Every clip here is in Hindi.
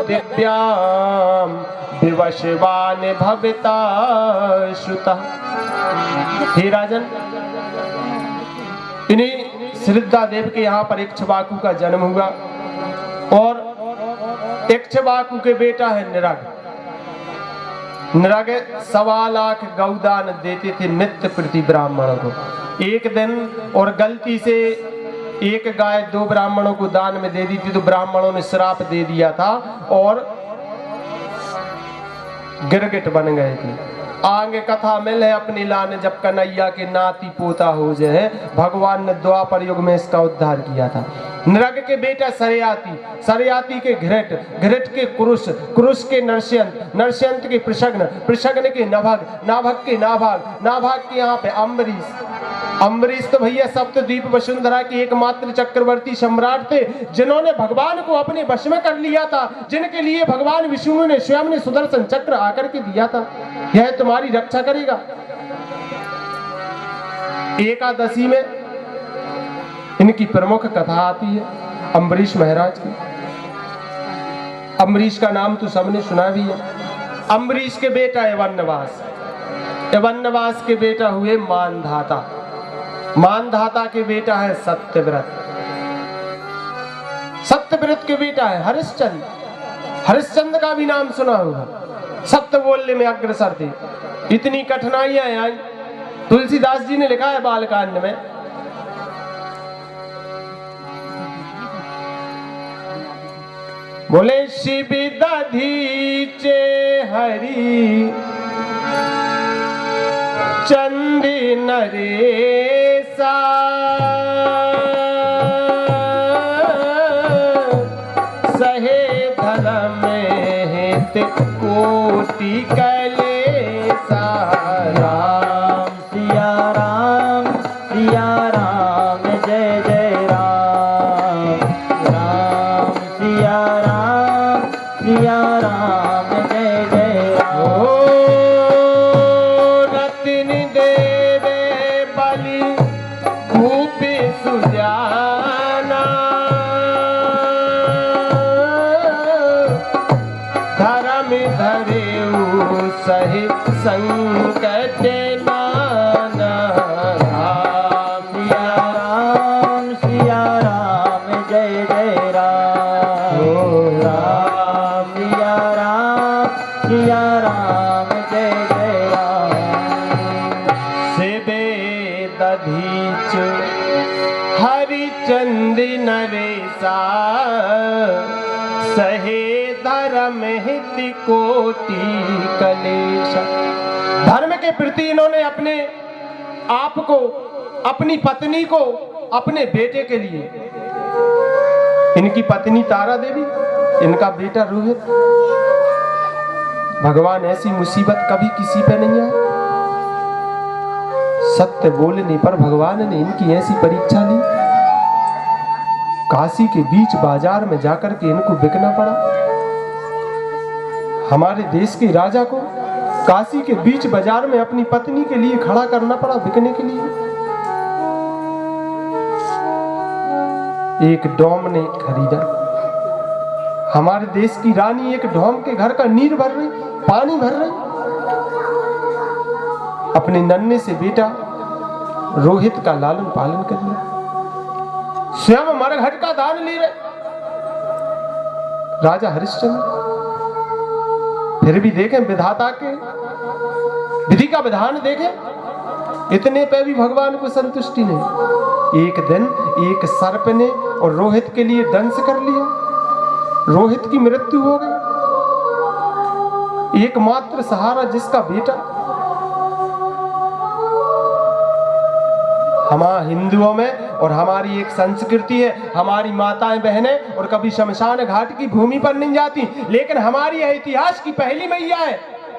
दिव्याम विवशवान भविता श्रुता। हे राजन, इन्हीं श्रद्धा देव के यहाँ पर इक्ष्वाकु का जन्म हुआ और इक्ष्वाकु के बेटा है निरग। निरग 1.25 लाख गौदान देते थे नित्य प्रति ब्राह्मणों को एक दिन, और गलती से एक गाय 2 ब्राह्मणों को दान में दे दी थी तो ब्राह्मणों ने श्राप दे दिया था और गिरगिट बन गए थे। आगे कथा मिल है अपनी लाने जब कन्हैया के नाती पोता हो जाए, भगवान ने द्वापर युग में इसका उद्धार किया था। नृग के बेटा सरयाती, सरयाती के घृट, घृट के कुरुष, कुरुष के नरस्यंत, नरस्यंत के प्रशग्न, प्रशग्न के नभग, नाभग के नाभाग, नाभाग के यहाँ पे अम्बरीश। अम्बरीश तो भैया सप्तद्वीप वसुंधरा के एकमात्र चक्रवर्ती सम्राट थे जिन्होंने भगवान को अपने वश में कर लिया था, जिनके लिए भगवान विष्णु ने स्वयं ने सुदर्शन चक्र आकर के दिया था, यह तुम्हारी रक्षा करेगा। एकादशी में इनकी प्रमुख कथा आती है अम्बरीश महाराज की। अम्बरीश का नाम तो सबने सुना भी है। अम्बरीश के बेटा यवनवास, यवनवास के बेटा हुए मानधाता, मानधाता के बेटा है सत्यव्रत, सत्यव्रत के बेटा है हरिश्चंद्र, हरिश्चंद्र का भी नाम सुना होगा। सत्य बोलने में अग्रसर थे। इतनी कठिनाइयां आई, तुलसीदास जी ने लिखा है बालकांड में, बोले शिव दधीचे हरि चंदी नरेसा, सहे धर्म हित कोटि कलेसा। राम सिया राम, सिया राम जय जय राम, राम सिया राम, सिया राम जय जय राम। रतिन देवे बलि भूपि सुजाना, धर्म धरेऊ सहि संकट नाना। राम सिया राम जय जय राम, राम सिया राम, सिया राम जय जय राम। सेबे दधीच हरिचंद नरेसा, सहे धर्म हित कोटि कलेशा। धर्म के प्रति इन्होंने अपने आप को, अपनी पत्नी को, अपने बेटे के लिए, इनकी पत्नी तारा देवी, इनका बेटा रोहित। भगवान ऐसी मुसीबत कभी किसी पे नहीं आई। सत्य बोलने पर भगवान ने इनकी ऐसी परीक्षा ली, काशी के बीच बाजार में जाकर के इनको बिकना पड़ा। हमारे देश के राजा को काशी के बीच बाजार में अपनी पत्नी के लिए खड़ा करना पड़ा बिकने के लिए। एक डोम ने खरीदा। हमारे देश की रानी एक डोम के घर का नीर भर रही, पानी भर रही। अपने नन्हे से बेटा रोहित का लालन पालन कर लिया, स्वयं मरघट का दान ले रहे राजा हरिश्चंद्र। फिर भी देखें विधाता के विधि का विधान देखें, इतने पे भी भगवान को संतुष्टि नहीं। एक दिन एक सर्प ने और रोहित के लिए दंश कर लिया, रोहित की मृत्यु हो गई। एकमात्र सहारा जिसका बेटा। हमारे हिंदुओं में और हमारी एक संस्कृति है, हमारी माताएं बहनें और कभी शमशान घाट की भूमि पर नहीं जाती, लेकिन हमारी यह इतिहास की पहली मैया है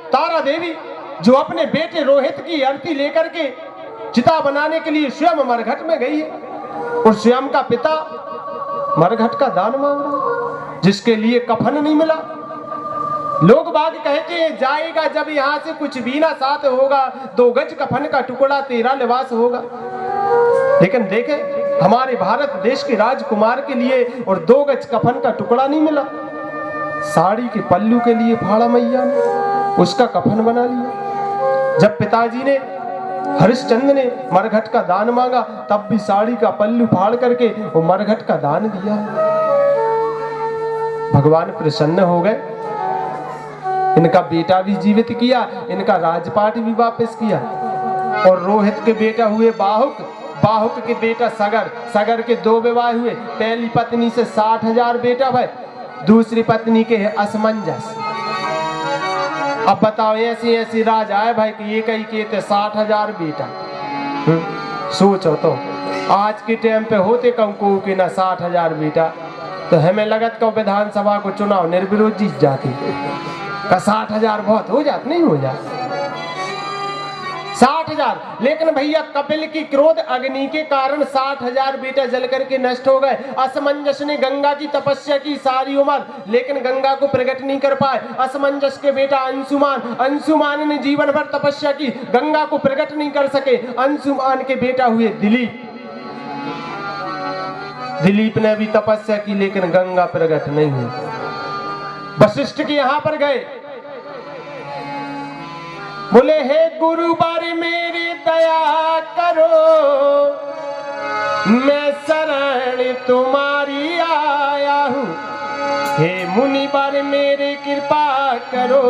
तारा देवी, जो अपने बेटे रोहित की अर्थी लेकर के चिता बनाने के लिए स्वयं मरघट में गई है और स्वयं का पिता मरघट का दान मांग रहा, जिसके लिए कफन नहीं मिला। लोग बाग कहते हैं जाएगा जब यहाँ से कुछ भी ना साथ होगा, 2 गज कफन का टुकड़ा तेरा लिबास होगा। लेकिन देखें हमारे भारत देश के राजकुमार के लिए और 2 गज कफन का टुकड़ा नहीं मिला। साड़ी के पल्लू के लिए फाड़ा मैया ने, उसका कफन बना लिया। जब पिताजी ने हरिश्चंद्र ने मरघट का दान मांगा तब भी साड़ी का पल्लू फाड़ करके वो मरघट का दान दिया। भगवान प्रसन्न हो गए, इनका बेटा भी जीवित किया, इनका राजपाट भी वापस किया। और रोहित के बेटा हुए बाहुक, बाहुक के बेटा सगर, सगर के 2 विवाह हुए। पहली पत्नी से 60,000 बेटा भय, दूसरी पत्नी के है असमंजस। अब बताओ ऐसी ऐसी राज आए भाई कि ये कही के 60,000 बेटा। सोचो तो आज के टाइम पे होते कम को कि ना 60,000 बेटा, तो हमें लगत को विधानसभा को चुनाव निर्विरोध जीत जाती का 60,000 बहुत हो जात, नहीं हो जात 60,000। लेकिन भैया कपिल की क्रोध अग्नि के कारण 60,000 बेटा जल करके नष्ट हो गए। असमंजस ने गंगा की तपस्या की सारी उम्र, लेकिन गंगा को प्रकट नहीं कर पाए। असमंजस के बेटा अंशुमान, अंशुमान ने जीवन भर तपस्या की, गंगा को प्रकट नहीं कर सके। अंशुमान के बेटा हुए दिलीप, दिलीप ने भी तपस्या की लेकिन गंगा प्रकट नहीं हुई। वशिष्ठ के यहां पर गए, बोले हे गुरु बारे मेरी दया करो, मैं शरण तुम्हारी आया हूँ। हे मुनि बारे मेरी कृपा करो,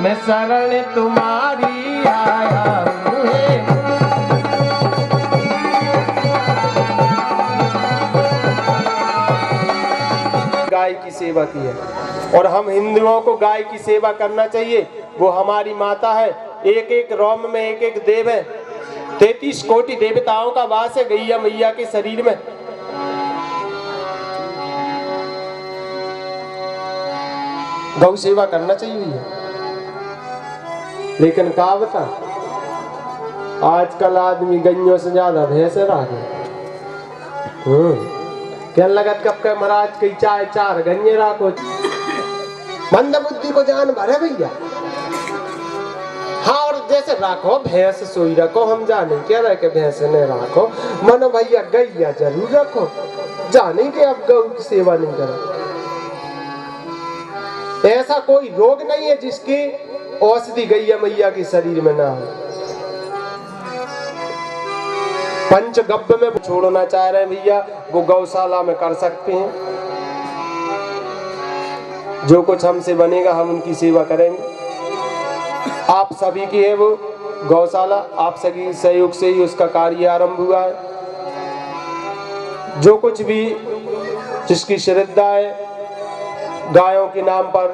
मैं शरण तुम्हारी आया हूँ। गाय की सेवा की है और हम हिंदुओं को गाय की सेवा करना चाहिए। वो हमारी माता है, एक एक रोम में एक एक देव है, 33 कोटि देवताओं का वास है गैया मैया के शरीर में। गौ सेवा करना चाहिए भैया। लेकिन का बता, आजकल आदमी गैयों से ज्यादा भैंसे राखे। क्या लगत कब के महाराज कई चाय 4 गन्ने राखो, मंद बुद्धि को जान भरे भैया। हाँ, और जैसे राखो भैंस सोई रखो, हम जाने क्या रहे के भैंस ने राखो, मन भैया गैया जरूर रखो, जाने के अब गौ की सेवा नहीं करो। ऐसा कोई रोग नहीं है जिसकी औषधि गैया मैया के शरीर में ना हो। पंचगव्य में छोड़ना चाह रहे हैं भैया, वो गौशाला में कर सकते हैं। जो कुछ हमसे बनेगा हम उनकी सेवा करेंगे। आप सभी की है वो गौशाला, आप सभी सहयोग से ही उसका कार्य आरंभ हुआ है। जो कुछ भी जिसकी श्रद्धा है गायों के नाम पर,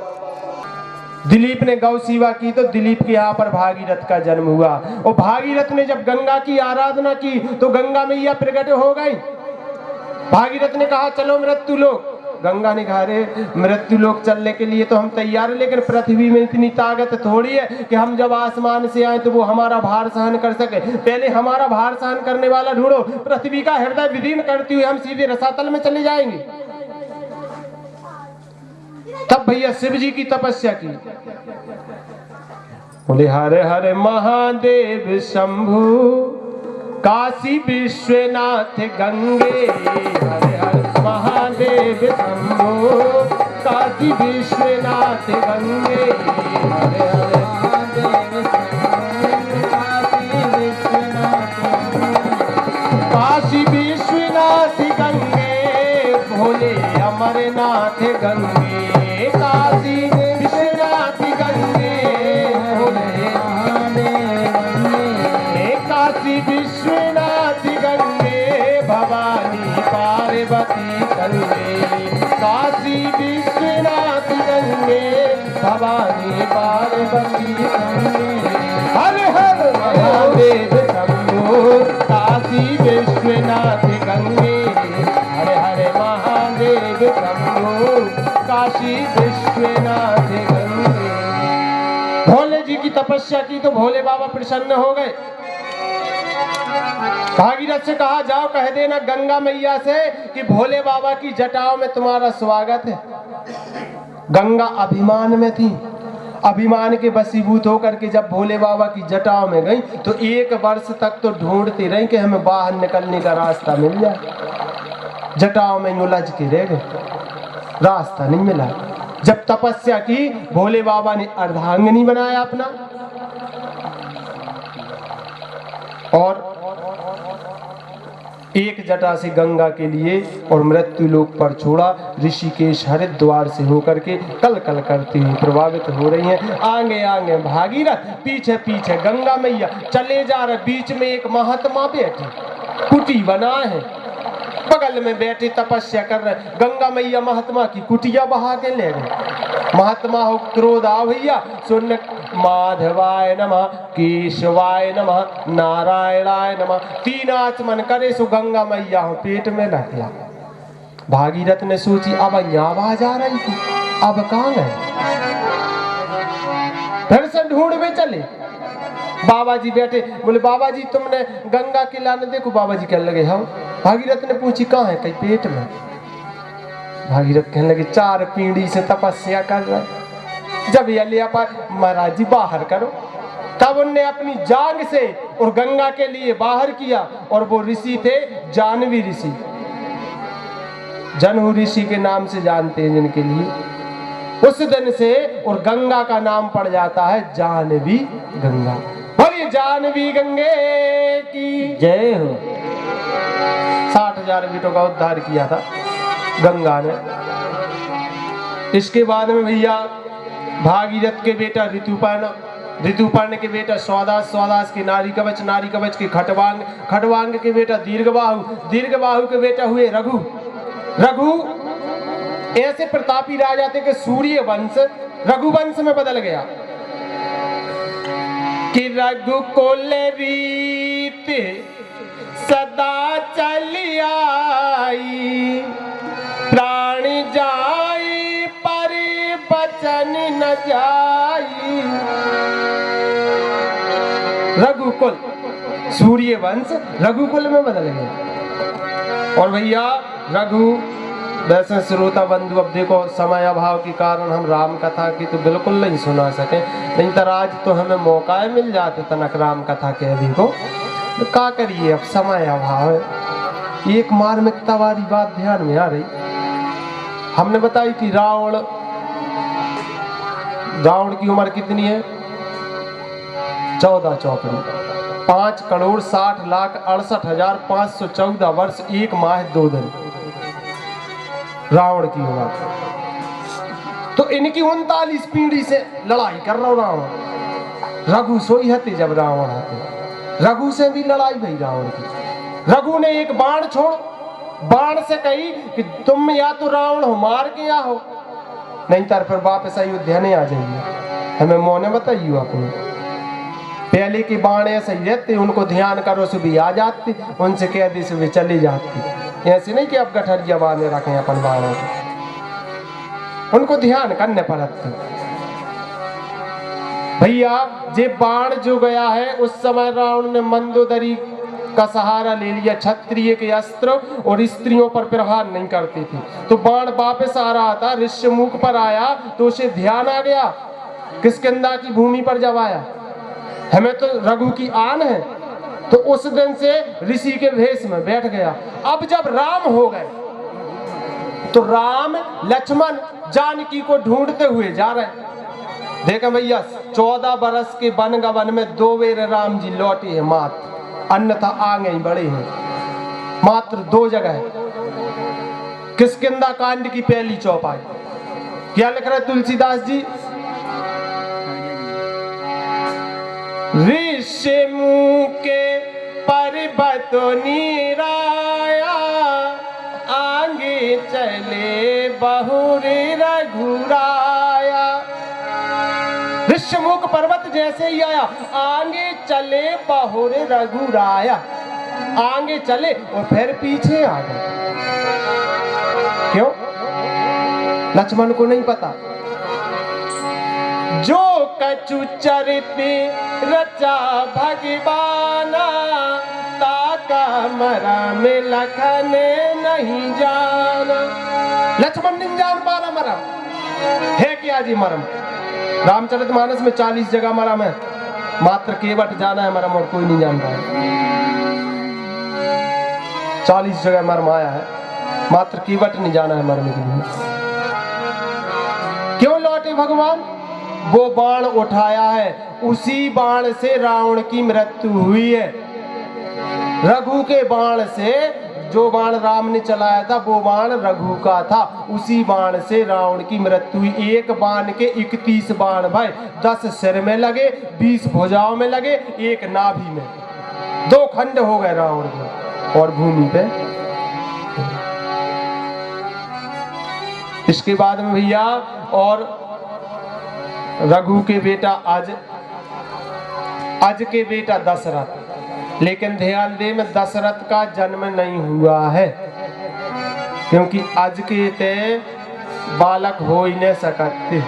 दिलीप ने गौ सेवा की तो दिलीप के यहाँ पर भागीरथ का जन्म हुआ। और भागीरथ ने जब गंगा की आराधना की तो गंगा मैया प्रकट हो गई। भागीरथ ने कहा चलो मृत्यु लोक, गंगा ने कहा अरे मृत्यु लोक चलने के लिए तो हम तैयार हैं, लेकिन पृथ्वी में इतनी ताकत थोड़ी है कि हम जब आसमान से आए तो वो हमारा भार सहन कर सके। पहले हमारा भार सहन करने वाला ढूंढो, पृथ्वी का हृदय विदीर्ण करती हुई हम सीधे रसातल में चले जाएंगे। तब भैया शिव जी की तपस्या की, बोले हरे हरे महादेव शंभु काशी विश्वनाथ गंगे, हरे हरे महादेव शंभु काशी विश्वनाथ गंगे, हरे हरे महादेव काशी विश्वनाथ गंगे, भोले अमरनाथ गंगे, काशी विश्वनाथ गंगे, भोले काशी विश्वनाथ गंगे, भवानी पार्वती गंगे, काशी विश्वनाथ गंगे, भवानी पार्वती गंगे, हर हर महादेव शंभो काशी विश्वनाथ गंगे, हरे हरे महादेव शंभो काशी विश्वनाथ गंगे। भोले जी की तपस्या की तो भोले बाबा प्रसन्न हो गए। भागीरथ से कहा जाओ कह देना गंगा मैया से कि भोले बाबा की जटाओं में तुम्हारा स्वागत है। गंगा अभिमान में थी, अभिमान के वशीभूत होकर के जब भोले बाबा की जटाओं में गई तो 1 वर्ष तक तो ढूंढती रही कि हमें बाहर निकलने का रास्ता मिल जाए। जटाओं में उलझ के रह गए, रास्ता नहीं मिला। जब तपस्या की, भोले बाबा ने अर्धांगिनी बनाया अपना और एक जटा से गंगा के लिए और मृत्यु लोक पर छोड़ा। ऋषिकेश हरिद्वार से होकर के कल कल करती हुई प्रभावित हो रही हैं। आगे आगे भागीरथ, पीछे पीछे गंगा मैया चले जा रहे। बीच में एक महात्मा बैठे, कुटी बना है, बगल में बैठे तपस्या कर रहे। गंगा मैया महात्मा की कुटिया बहा के ले गए। महात्मा हो क्रोध आ भैया, सुन माधवाय नमः, केशवाय नमः, नारायणाय नमः, तीन आचमन करे सो गंगा मैया हो पेट में रखला। भागीरथ ने सोची अब यहाँ आवाज आ रही थी, अब कहाँ गए? फिर से ढूंढ में चले। बाबा जी बैठे, बोले बाबा जी तुमने गंगा के लाने देखो। बाबा जी कहने लगे हम। भागीरथ ने पूछी कहाँ है? कहीं पेट में। भागीरथ कहने लगे 4 पीढ़ी से तपस्या कर रहे, जब ये लिया पाए महाराज जी बाहर करो। तब उनने अपनी जांग से और गंगा के लिए बाहर किया। और वो ऋषि थे जानवी ऋषि, जनहु ऋषि के नाम से जानते हैं जिनके लिए। उस दिन से और गंगा का नाम पड़ जाता है जानवी गंगा। बोलिए जानवी गंगे की जय हो। 60,000 बेटों का उद्धार किया था गंगा ने। इसके बाद में भैया भागीरथ के बेटा ऋतुपर्ण, ऋतुपर्ण के बेटा स्वदास, स्वदास के नारी कवच, नारी कवच के खटवांग, खटवांग के बेटा दीर्घबाहु, दीर्घबाहु के बेटा हुए रघु। रघु ऐसे प्रतापी राजा थे कि सूर्य वंश रघुवंश में बदल गया। कि रघुकुल रीत सदा चली आई, प्राण जाई पर बचन न जाई। रघुकुल सूर्य वंश रघुकुल में बदल गया। और भैया रघु वैसे श्रोता बंधु, अब देखो समय अभाव के कारण हम राम कथा की तो बिल्कुल नहीं सुना सके, नहीं तो आज तो हमें मौका मिल जाते तनक राम कथा के अभी को। तो क्या करिए, अब समय अभाव है। एक मार्मिकता वाली बात ध्यान में आ रही, हमने बताई थी रावण, रावण की उम्र कितनी है? 14 चौकड़ी, 5,60,68,514 वर्ष 1 माह 2 दिन रावण की उम्र। तो इनकी 39 पीढ़ी से लड़ाई कर रहा रावण। रघु सोई हते जब रावण आते, रघु से भी लड़ाई भई रावण की। रघु ने एक बाण छोड़, बाण से कही कि तुम या तो रावण हो मार के या हो, नहीं तर फिर वापस अयोध्या नहीं आ जाइए। हमें मौने बताइए अपने। पहले के बाण ऐसे ही रहते, उनको ध्यान करो से भी आ जाते, उनसे कह दी से भी चली जाती। ऐसे नहीं कि आप गठरिया बांधे रखें अपन बाणों को, उनको ध्यान करने पड़ते। भैया जे बाण जो गया है, उस समय रावण ने मंदोदरी का सहारा ले लिया। क्षत्रिय के अस्त्र और स्त्रियों पर प्रहार नहीं करते थे। तो बाण वापस आ रहा था, ऋष्यमुख पर आया तो उसे ध्यान आ गया किष्किंधा की भूमि पर जब आया, हमें तो रघु की आन है। तो उस दिन से ऋषि के भेष में बैठ गया। अब जब राम हो गए तो राम लक्ष्मण जानकी को ढूंढते हुए जा रहे। देखा भैया 14 बरस के वन गवन में 2 बेर राम जी लौटे हैं मात्र, अन्यथा आगे ही बड़े हैं। मात्र 2 जगह किष्किंधा कांड की पहली चौपाई। क्या लिख रहे तुलसीदास जी? ऋषिमुख के पर्वत नीराया, आगे चले बहुरे रघुराया। ऋषिमुख पर्वत जैसे ही आया, आगे चले बहुरे रघुराया। आगे चले और फिर पीछे आ गए। क्यों? लक्ष्मण को नहीं पता। जो कछु चरित रचा भगवाना, ताका मरम लखन नहीं जाना। लक्ष्मण नहीं जान पा रहा मरम है क्या जी? मरम रामचरितमानस में 40 जगह मरम है, मात्र केवट जाना है मरम, और कोई नहीं जान रहा है। 40 जगह मरम आया है, मात्र केवट नहीं जाना है मरम के लिए। भगवान? वो बाण उठाया है, उसी बाण से रावण की मृत्यु हुई है। रघु के बाण से, जो बाण राम ने चलाया था वो बाण रघु का था, उसी बाण से रावण की मृत्यु हुई। एक बाण के 31 बाण भाई, 10 सिर में लगे, 20 भुजाओं में लगे, एक नाभि में। 2 खंड हो गए रावण के और भूमि पे। इसके बाद में भैया और रघु के बेटा अज के बेटा दशरथ, लेकिन ध्यान दे में दशरथ का जन्म नहीं हुआ है, क्योंकि अज के ते बालक हो ही नहीं सकते।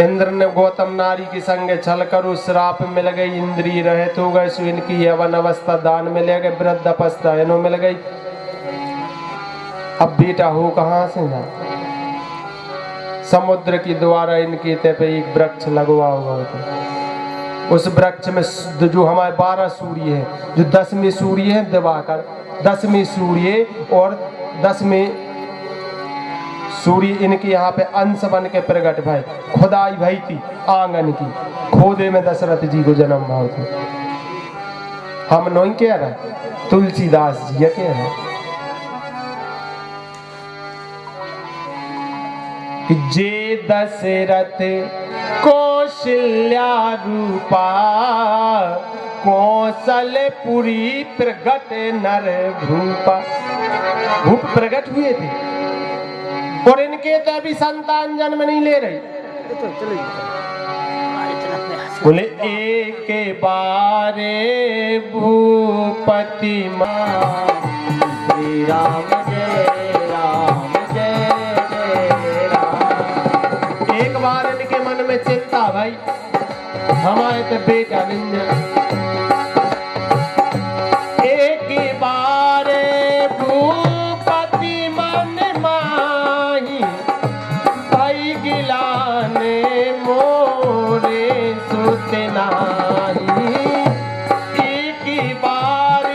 इंद्र ने गौतम नारी के संग छल कर श्राप मिल गई, इंद्रिय रहित हो गए, सो इनकी यवन अवस्था दान में ले गए, वृद्ध अवस्था इन्हों मिल गई। अब बेटा हो कहां से जाए? समुद्र की द्वारा इनके ते पे एक वृक्ष लगवा हुआ था। उस वृक्ष में जो हमारे 12 सूर्य है, जो 10वें सूर्य है दिवाकर, 10वें सूर्य और 10वें सूर्य इनके यहाँ पे अंश बन के प्रगट भाई, खुदाई भाई थी आंगन की, खोदे में दशरथ जी को जन्म भाव थे। हम नहीं कह रहे, तुलसीदास जी कह रहे कि जे दशरथ कौशल्या रूपा, कौशलपुरी प्रगट नर भूपा। भूप प्रगट हुए थे और इनके तो अभी संतान जन्म नहीं ले रही। बोले एक बारे भूपति मां, श्री राम जय राम जय जय राम। एक बार इनके मन में चिंता भाई, हमारे तो बेटा निंजा। एक बार भूपति मन माही, भाई गिलाने मोरे सुत नाही। एक बार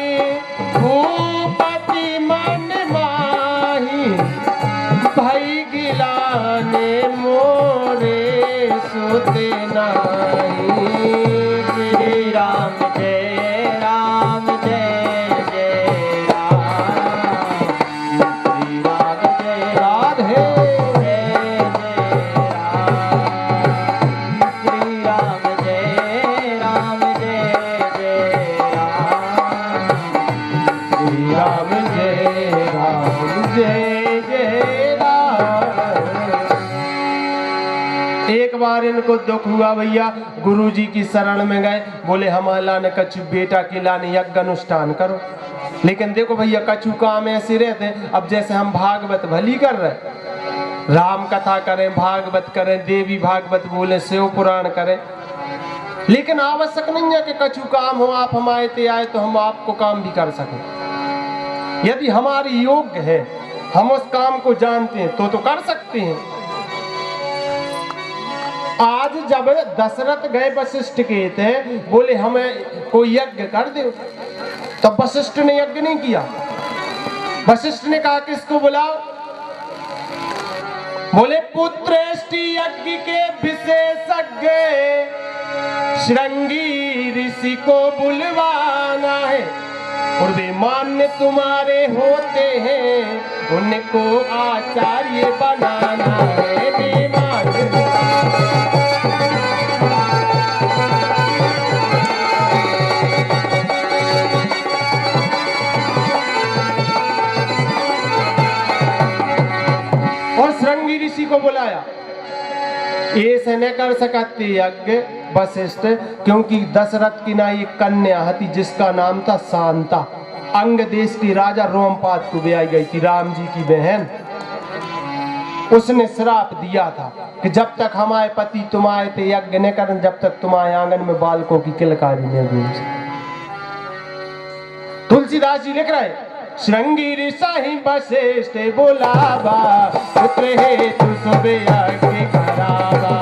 भूपति मन माही, भाई गिलाने मोरे सुत नाही। श्री राम जय राम जय जय राम, श्री राम जय राधे जय जय राम, श्री राम जय राम जय जय राम, श्री राम जय जय राम। एक बार इनको दुख हुआ भैया, गुरुजी की शरण में गए, बोले हमारा ने कछु बेटा के लाने यज्ञ अनुष्ठान करो। लेकिन देखो भैया कछु काम ऐसे रहते हैं, अब जैसे हम भागवत भली कर रहे, राम कथा करें, भागवत करें, देवी भागवत बोले, शिव पुराण करें, लेकिन आवश्यक नहीं है कि कछु काम हो आप हमारे ते आए तो हम आपको काम भी कर सकें। यदि हमारी योग्य है, हम उस काम को जानते हैं तो कर सकते हैं। आज जब दशरथ गए वशिष्ठ के थे, बोले हमें कोई यज्ञ कर दो, तब वशिष्ठ ने यज्ञ नहीं किया। वशिष्ठ ने कहा किसको बुलाओ? बोले पुत्रेष्टि यज्ञ के विशेषज्ञ श्रृंगी ऋषि को बुलवाना है, और वे मान्य तुम्हारे होते हैं, उनको आचार्य बनाना है। वे मान्य और श्रृंगी ऋषि को बुलाया। ऐसे न कर सकते यज्ञ वशिष्ठ, क्योंकि दशरथ की ना एक कन्या थी जिसका नाम था शांता, अंग देश की राजा रोमपाद को ब्याई गई थी, राम जी की बहन। उसने श्राप दिया था कि जब तक हमारे पति तुम्हारे ते यज्ञ न करें, जब तक तुम्हारे आंगन में बालकों की किलकारी न गूंजे। तुलसीदास जी लिख रहे, श्रृंगी ऋषि वशिष्ठ बुलावा, पुत्र हेतु शुभ यज्ञ करावा।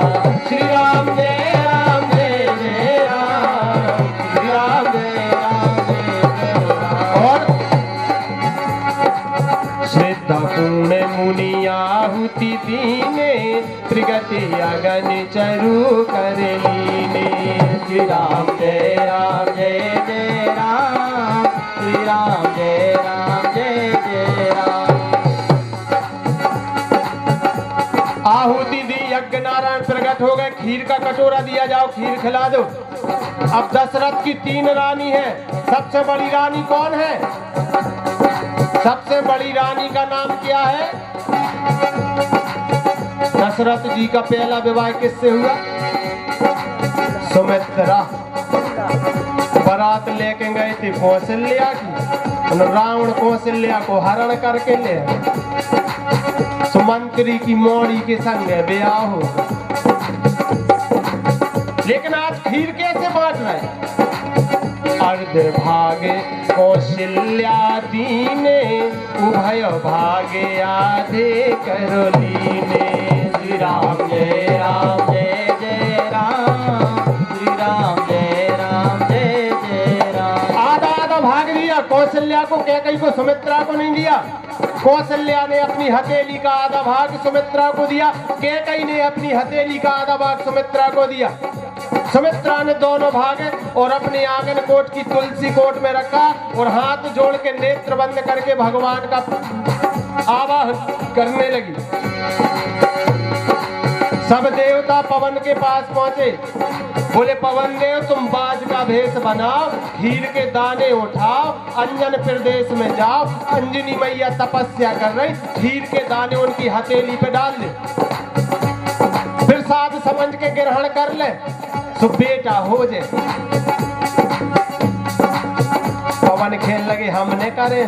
श्री राम जय राम जय जय राम, श्री राम जय राम जय जय राम। और श्री निष्ठा पूर्ण मुनि आहुति दीने त्रिगति अगन चरु कर लीने। श्री राम जय राम जय जय राम, श्री राम जय राम जय जय राम। आहुति दी, यज्ञ नारायण प्रकट हो गए, खीर का कटोरा दिया, जाओ खीर खिला दो। अब दशरथ की 3 रानी है, सबसे बड़ी रानी कौन है? सबसे बड़ी रानी का नाम क्या है? दशरथ जी का पहला विवाह किससे हुआ? सुमित्रा। बारात लेके गए थे कौशल्या की, रावण कौशल्या को हरण करके ले आए। सुमंत्री की मौड़ी के संग ब्याह हो। लेकिन आज खीर कैसे बांट रहे? अर्ध भागे कौशल्या दीने, उभय भागे आधे करो लीने। श्री राम जय राम जय जय राम, श्री राम जय राम जय जय राम। आधा आधा भाग दिया, कौशल्या को कैकेयी को, सुमित्रा को नहीं दिया। कौशल्या ने अपनी हथेली का आधा भाग सुमित्रा को दिया, कैकेयी ने अपनी हथेली का आधा भाग सुमित्रा को दिया। सुमित्रा ने दोनों भागे और अपने आंगन कोट की तुलसी कोट में रखा और हाथ जोड़ के नेत्र बंद करके भगवान का आवाहन करने लगी। सब देवता पवन के पास पहुंचे, बोले पवन देव तुम बाज का भेष बनाओ, खीर के दाने उठाओ, अंजन प्रदेश में जाओ। अंजनी मैया तपस्या कर रही, खीर के दाने उनकी हथेली पे डाल दे, फिर साध समझ के ग्रहण कर ले, सो बेटा हो जाए। पवन खेल लगे, हमने करे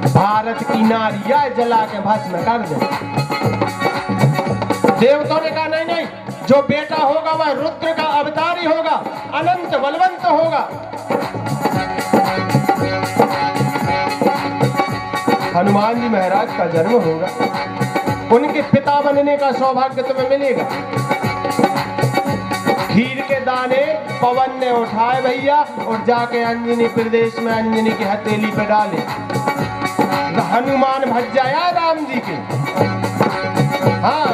भारत की नारिया जला के भस्म कर दे। देवताओं ने कहा नहीं नहीं, जो बेटा होगा वह रुद्र का अवतार ही होगा, अनंत बलवंत होगा। हनुमान जी महाराज का जन्म होगा, उनके पिता बनने का सौभाग्य तुम्हें मिलेगा। खीर के दाने पवन ने उठाए भैया और जाके अंजनी प्रदेश में अंजनी की हथेली पे डाले। हनुमान भज जाया राम जी के। हाँ,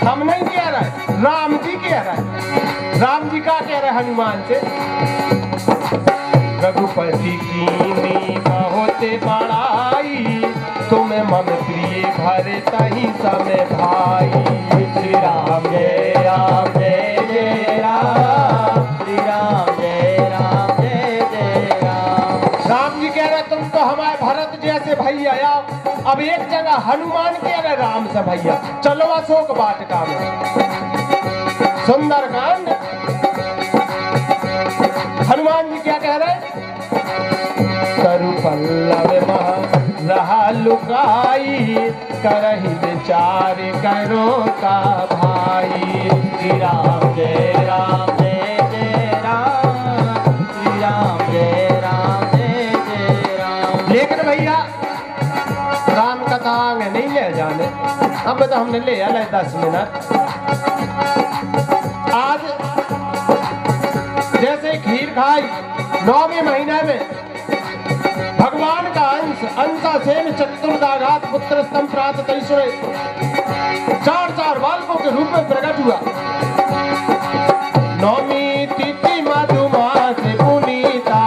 हम नहीं कह रहे, राम जी कह रहे। राम जी का कह रहे हनुमान से? रघुपति कीनी बहुत बड़ाई, तुम्हें मम प्रिय भरत ही समय भाई। श्री राम जय राम जय जय राम, श्री राम जय राम जय जय राम। राम जी कह रहे तुम तो हमारे भरत जैसे भैया आओ। अब एक जगह हनुमान कह रहे राम से भैया चलो अशोक वाटिका में। सुंदरकांड। हनुमान जी क्या कह रहे? करु पल्लव मह रहा लुकाई, करहि विचार करो का भाई। श्री राम जय राम जय जय राम, श्री राम जय राम जय जय राम। लेकिन भैया राम कथा आगे नहीं ले जाने, अब तो हमने ले आया 10 मिनट। आज जैसे खीर खाई 9वें महीने में भगवान का अंश अंशासेन चतुर्दाघात पुत्र स्तंभ प्रात 4 बालकों के रूप में प्रकट हुआ। 9वीं तिथि मधुमास पुनीता,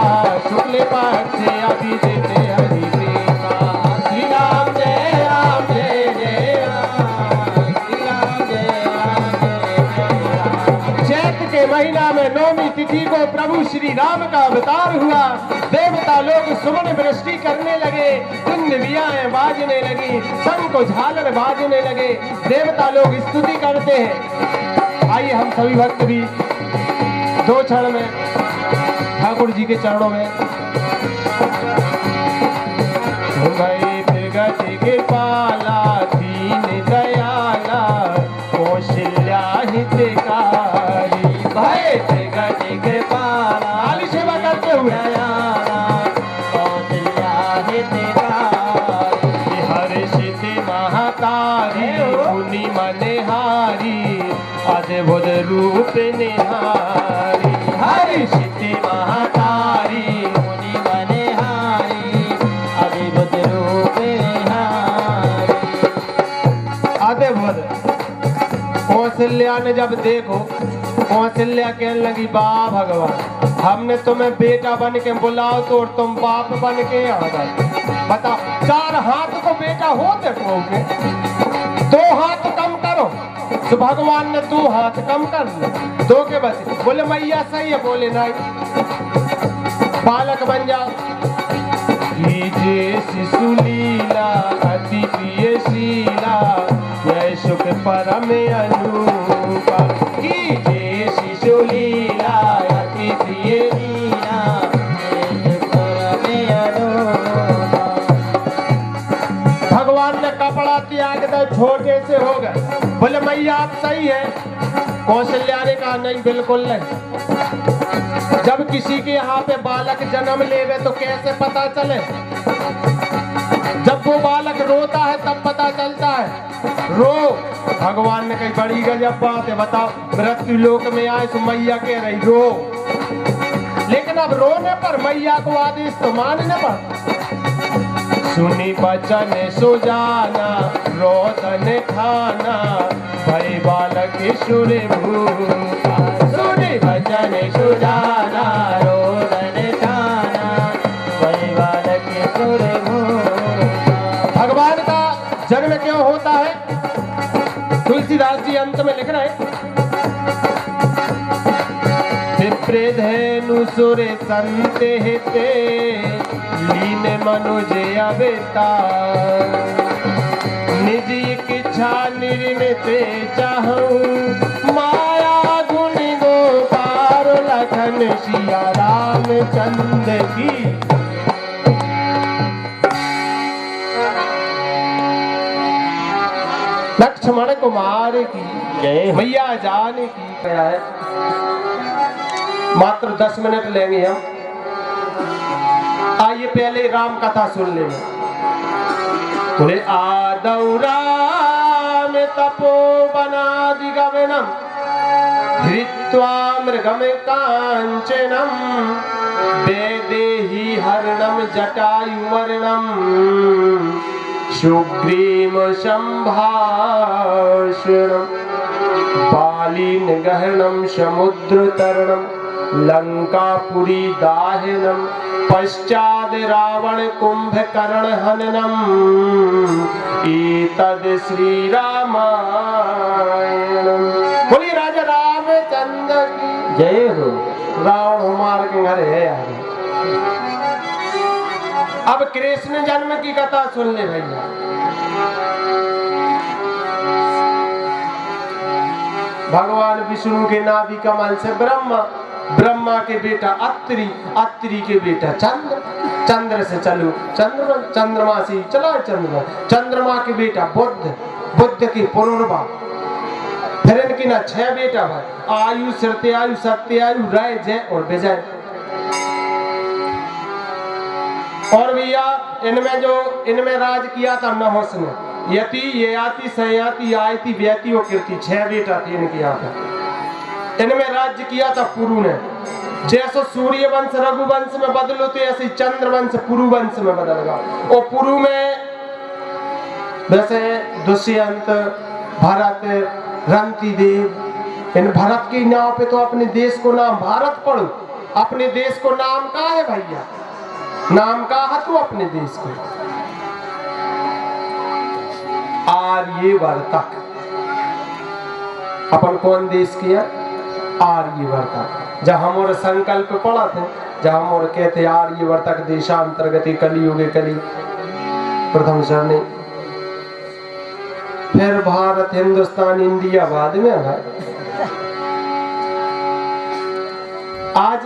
शुक्ल पक्ष अभिजित हरि प्रीता। श्री राम जय राम जय जय राम, श्री राम जय राम जय जय राम। चैत्र के महीना में 9वीं तिथि को प्रभु श्री राम का अवतार हुआ। देवता लोग सुमन वृष्टि करने लगे, कुंडलियां बाजने लगी, शंख झालर बाजने लगे, देवता लोग स्तुति करते हैं। आइए हम सभी भक्त भी 2 क्षण में ठाकुर जी के चरणों में भई प्रगति के पाला, दीन दयाला, कौशल्या हितकारी। भय प्रगति के पाला, आली सेवा करते हुए दयाला, कौशल्या हितकारी। हर्षित महतारी, मुनि मनहारी, अद्भुत रूप निहारी। हर्षित महतारी, मुनि मनहारी, अद्भुत रूप निहारी। से बोल। कौशल्या ने जब देखो, कौशल्या कहने लगी वाह भगवान, हमने तुम्हें बेटा बन के बुलाओ तो और तुम बाप बन के आ गए। बता, 4 हाथ को बेटा होते कहोगे, 2 हाथ कम करो तो भगवान ने 2 हाथ कम कर दिए, 2 के बचे। बोले मैया सही है, बोले नहीं, बालक बन जाओ। कीजिए शिशु लीला अति प्रियशीला, जय सुख परम अनुपा। कीजिए शिशु लीला अति प्रियशीला, जय सुख परम अनुपा। भगवान ने कपड़ा त्याग दे, छोटे से हो गए। बोले मैया आप सही है। कौशल्या ने कहा नहीं, बिल्कुल नहीं। जब किसी के यहाँ पे बालक जन्म लेवे तो कैसे पता चले? जब वो बालक रोता है तब पता चलता है। रो, भगवान ने कही बड़ी गजब बात है, बताओ मृत्यु लोक में आए तो मैया कह रही रो, लेकिन अब रोने पर मैया को आदेश तो मानने पर। सुनी बचन सुजाना रोदन खाना, भई बालक सुर भूपा। सुनी बचन सुजाना रोदन खाना, भई बालक सुर भूपा। भगवान का जन्म क्यों होता है? तुलसीदास जी अंत में लिख रहे, विप्रेधेनु सुर संत हिते, लीन मनुज अवतार। निज इच्छा निर्मित चाहूं, माया गुण गोपार। लखन सिया रामचंद्र की। लक्ष्मण कुमार की जय। मैया जाने की क्या है? मात्र 10 मिनट लेंगे हम। आइए पहले राम कथा सुन ले। बोले आदौ राम तपोवनादि गमनम, धृत्वा मृगम कांचनम, वैदेही हरणम जटायुमर्णम, सुग्रीव संभाषणम, बालीन गहनम समुद्र तरणम, लंकापुरी दाहनम, पश्चाद रावण कुंभकर्ण हननम। एतद श्री रामायणम। बोलिए राजा रामचंद्र की जय हो। रावण मार के घर है आगे। अब कृष्ण जन्म की कथा सुन ले भैया। भगवान विष्णु के नाभि कमल से ब्रह्मा के बेटा अत्रि, अत्रि के बेटा चंद्र, चंद्र से चलो चंद्रमा से चला चंद्रमा के बेटा बुद्ध, बुद्ध की पुनर्वा। फिर इनकी ना 6 बेटा भाई, आयु सत्यायु सत्यायु राय जय और विजय। और भैया इनमें राज किया था नहुस ने, यति ययाति सयाति आयति व्यति और कीर्ति। 6 बेटा थे इनके यहाँ पे। इनमें राज्य किया था पुरु ने। जैसे सूर्य वंश रघुवंश में बदलो तो ऐसे चंद्रवंश पुरु वंश में बदल गया। और पुरु में वैसे दुष्यंत, भरत, रंती देव। इन भरत के नाम पे तो अपने देश को नाम भारत पढ़ो। अपने देश को नाम कहा है भैया? नाम कहा है तू अपने देश को? आर्यवर्तक। अपन कौन देश किया? आर्यवर्तक। जब हम और संकल्प पढ़ा थे, जब हम और कहते आर्यवर्तक देशांतर्गत कलियुगे कली प्रथम सरणी, फिर भारत हिंदुस्तान इंडिया बाद में है। आज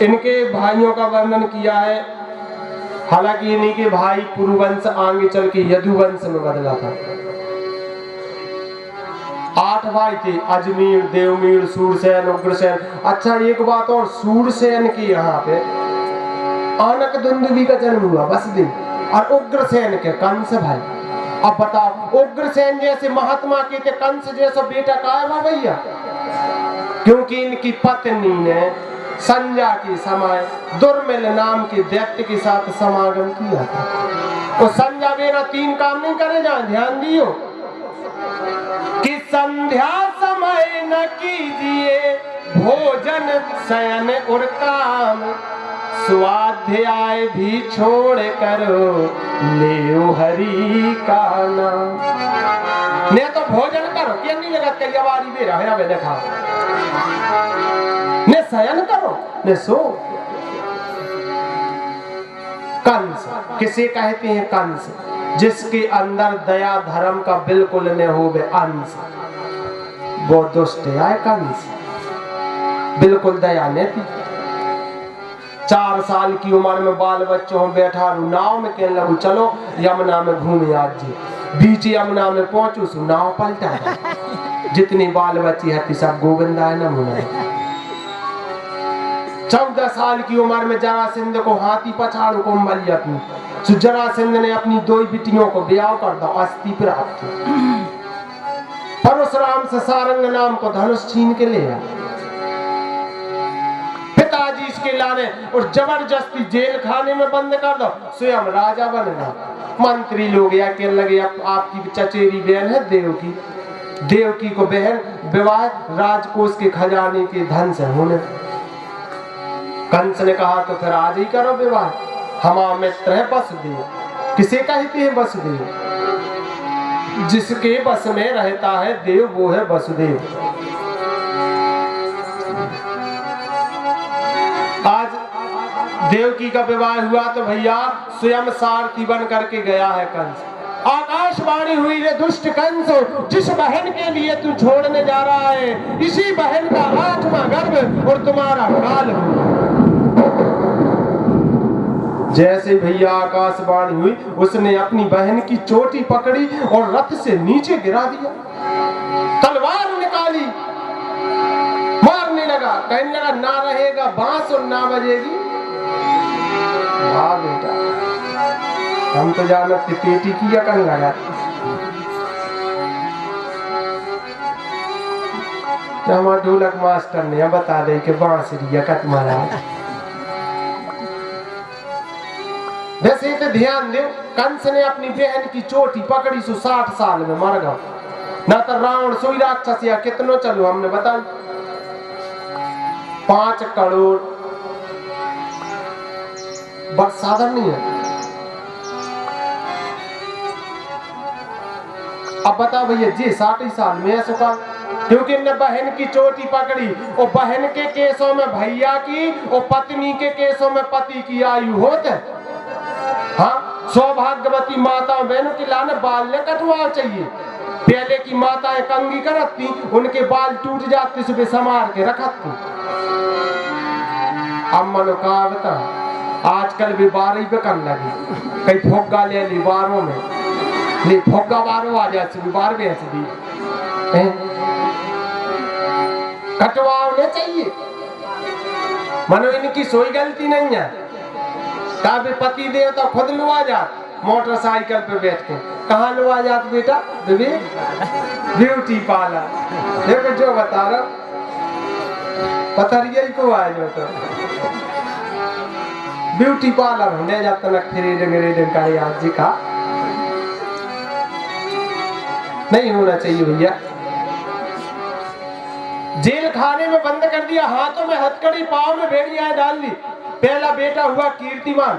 इनके भाइयों का वर्णन किया है। हालांकि इन्हीं के भाई पुरुवंश आगे चल के यदुवंश में बदला था। 8 भाई थे, अजमेर, देवमीर, सूरसेन, उग्रसेन। अच्छा एक बात और, सूरसेन के यहाँ पे आनक दुंदुभी का जन्म हुआ बसदेव, और उग्रसेन के कंस भाई। अब बताओ उग्रसेन जैसे महात्मा के थे, कंस जैसा बेटा काहे बा भैया? क्योंकि इनकी पत्नी ने संध्या के समय दुर्मिल नाम के दैत्य के साथ समागम किया था। तो संध्या बिना 3 काम नहीं करे, जाए ध्यान दियो। कि संध्या समय न कीजिए भोजन शयन और काम, स्वाध्याय भी छोड़ करो ले हरि का नाम। ने तो भोजन करो क्या नहीं लगा कलिया बारी बेरा है मैंने खा, ने शयन करो ने सो। कंस किसे कहते हैं? कंस जिसके अंदर दया धर्म का बिल्कुल न हो बे अंश, वो दुष्ट है कंस, बिल्कुल दया नहीं थी। 4 साल की उम्र में बाल बच्चों बैठा नाव में कहने लगू चलो यमुना में घूमे आज जी, बीच यमुना में पहुंचू सु नाव पलटा, जितनी बाल बच्ची है सब गोविंदा है नमूना। 14 साल की उम्र में जरासंध को हाथी पछाड़ू को मली अपनी, जरासंध ने अपनी 2 बिटियों को ब्याह कर दो, अस्थि प्राप्त। परशुराम से सारंग नाम को धनुष छीन के ले आया, पिताजी इसके लाने और जबरदस्ती जेल खाने में बंद कर दो, स्वयं राजा बन गया। मंत्री लोग या कहने लगे आपकी चचेरी बहन है देवकी, देवकी को बहन विवाह राजकोष के खजाने के धन से होने। कंस ने कहा तो फिर आज ही करो विवाह, हमारा मित्र है वसुदेव। किसे कहते हैं वसुदेव? जिसके बस में रहता है देव वो है वसुदेव। आज देवकी का विवाह हुआ तो भैया स्वयं सारथी बन करके गया है कंस। आकाशवाणी हुई रे दुष्ट कंस, जिस बहन के लिए तू छोड़ने जा रहा है इसी बहन का 8वां गर्भ और तुम्हारा काल हो। जैसे भैया आकाशवाणी हुई उसने अपनी बहन की चोटी पकड़ी और रथ से नीचे गिरा दिया, तलवार निकाली, मारने लगा, कहने लगा ना रहेगा बांस और ना बजेगी। वाह बेटा, हम तो जानते पेटी की या कहीं लगा। हमारे ढोलक मास्टर ने बता दे कि बांसुरी कत महाराज। वैसे तो ध्यान दो, कंस ने अपनी बहन की चोटी पकड़ी सो 60 साल में मर गया। ना तो रावण सोई राक्षस या कितनो चलो हमने बता 5 करोड़ बस साधन नहीं है। अब बता भैया जी 60 साल में ऐसा का, क्योंकि ने बहन की चोटी पकड़ी और बहन के केसों में भैया की और पत्नी के केसों में पति की आयु होते। हाँ, सौभाग्यवती माताओं बहनों के लाने बाल ने कटवा चाहिए। पहले की माताएं कंगी करती, उनके बाल टूट जाते सुबह संवार के रखती। अब मनो का बता आजकल भी 12 पे करने लगी, कई फोगा ले ली 12 में, ले फोगा 12 आ जाए सुबह 12 बेच दी। कटवाने चाहिए, मनो इनकी सोई गलती नहीं है। काबे पति देवता खुद लुआ जात मोटरसाइकिल पे बैठ के, कहाँ लुआ जात बेटा? Beauty parlour. देखो जो बता रहा पथरिया को आए जो तो ब्यूटी पार्लर होने जाता ना, थ्रेडिंग का याद जी का नहीं होना चाहिए भैया। जेल खाने में बंद कर दिया, हाथों में हथकड़ी पांव में भेड़िया डाल दी। पहला बेटा हुआ कीर्तिमान,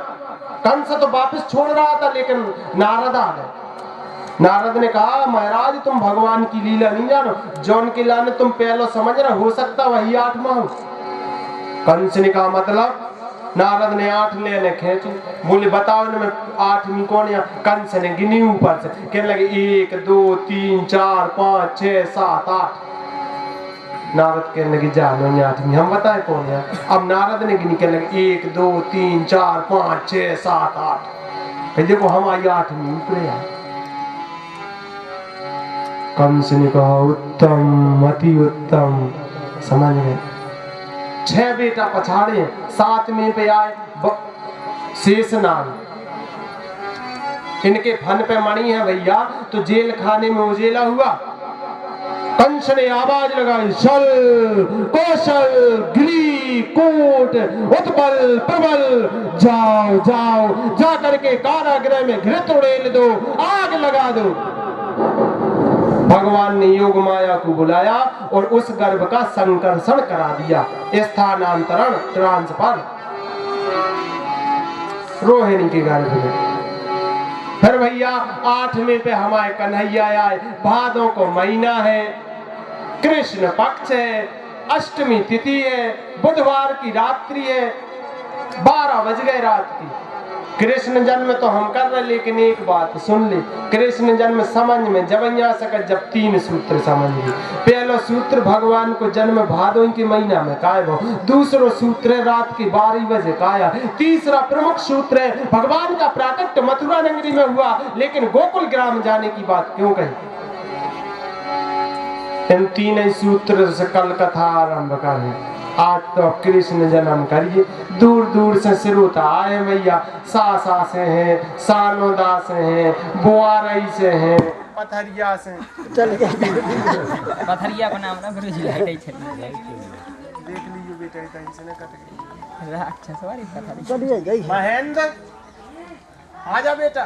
कंस तो वापस छोड़ रहा था लेकिन नारद आ गए। नारद ने कहा महाराज तुम भगवान की लीला नहीं जानो, जौन के लाने तुम पहले समझ रहे हो सकता वही 8वां हो। कंस ने कहा मतलब? नारद ने 8 लेने खींची, बोले बताओ इनमें 8वीं कौन है? कंस ने गिनी ऊपर से, कहने लगे 1 2 3 4 5 6 7 8। नारद कहने लगे जानो 8वीं हम बताए कौन है। अब नारद ने गिनी, कहने लगे 1 2 3 4 5 6 7 8। देखो हमारी 8वीं ऊपर है। कंस ने कहा उत्तम अति उत्तम, समझ गए। 6 बेटा पछाड़े, 7वें पे आए शेषनाग। इनके फन पे मणि है भैया, तो जेल खाने में उजेला हुआ। कंस ने आवाज लगाई शल कौशल गिरी कूट उत्पल प्रबल, जाओ जाओ जा करके कारागृह में घृत उड़ेल दो, आग लगा दो। भगवान ने योग माया को बुलाया और उस गर्भ का संकर्षण करा दिया, स्थानांतरण, ट्रांसफर रोहिणी के गर्भ में। फिर भैया 8वें पे हमारे कन्हैया आए। भादों को महीना है, कृष्ण पक्ष है, अष्टमी तिथि है, बुधवार की रात्रि है, 12 बज गए रात की। कृष्ण जन्म तो हम कर रहे, लेकिन एक बात सुन ले, कृष्ण जन्म समझ में जब यहाँ सकत जब 3 सूत्र समझ ली। पहला सूत्र भगवान को जन्म भादों के महीना में काय वो, दूसरा सूत्र है रात के 12 बजे काया, तीसरा प्रमुख सूत्र है भगवान का प्राकट्य मथुरा नगरी में हुआ, लेकिन गोकुल ग्राम जाने की बात क्यों कही। इन 3 सूत्र से कल कथा आरंभ करें। आज तो कृष्ण जन्म करिए, दूर दूर से श्रोता आए भैया, सासा से हैं, सानोदा से हैं, बोआरई से हैं, पथरिया से। चल गया पथरिया को नाम ना गुरुजी लाइट आई छली देख लीजिए बेटा, कहीं से न कट गई राक्षस वाली पथरी। चलिए गई महेंद्र आजा बेटा।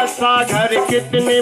सागर कितने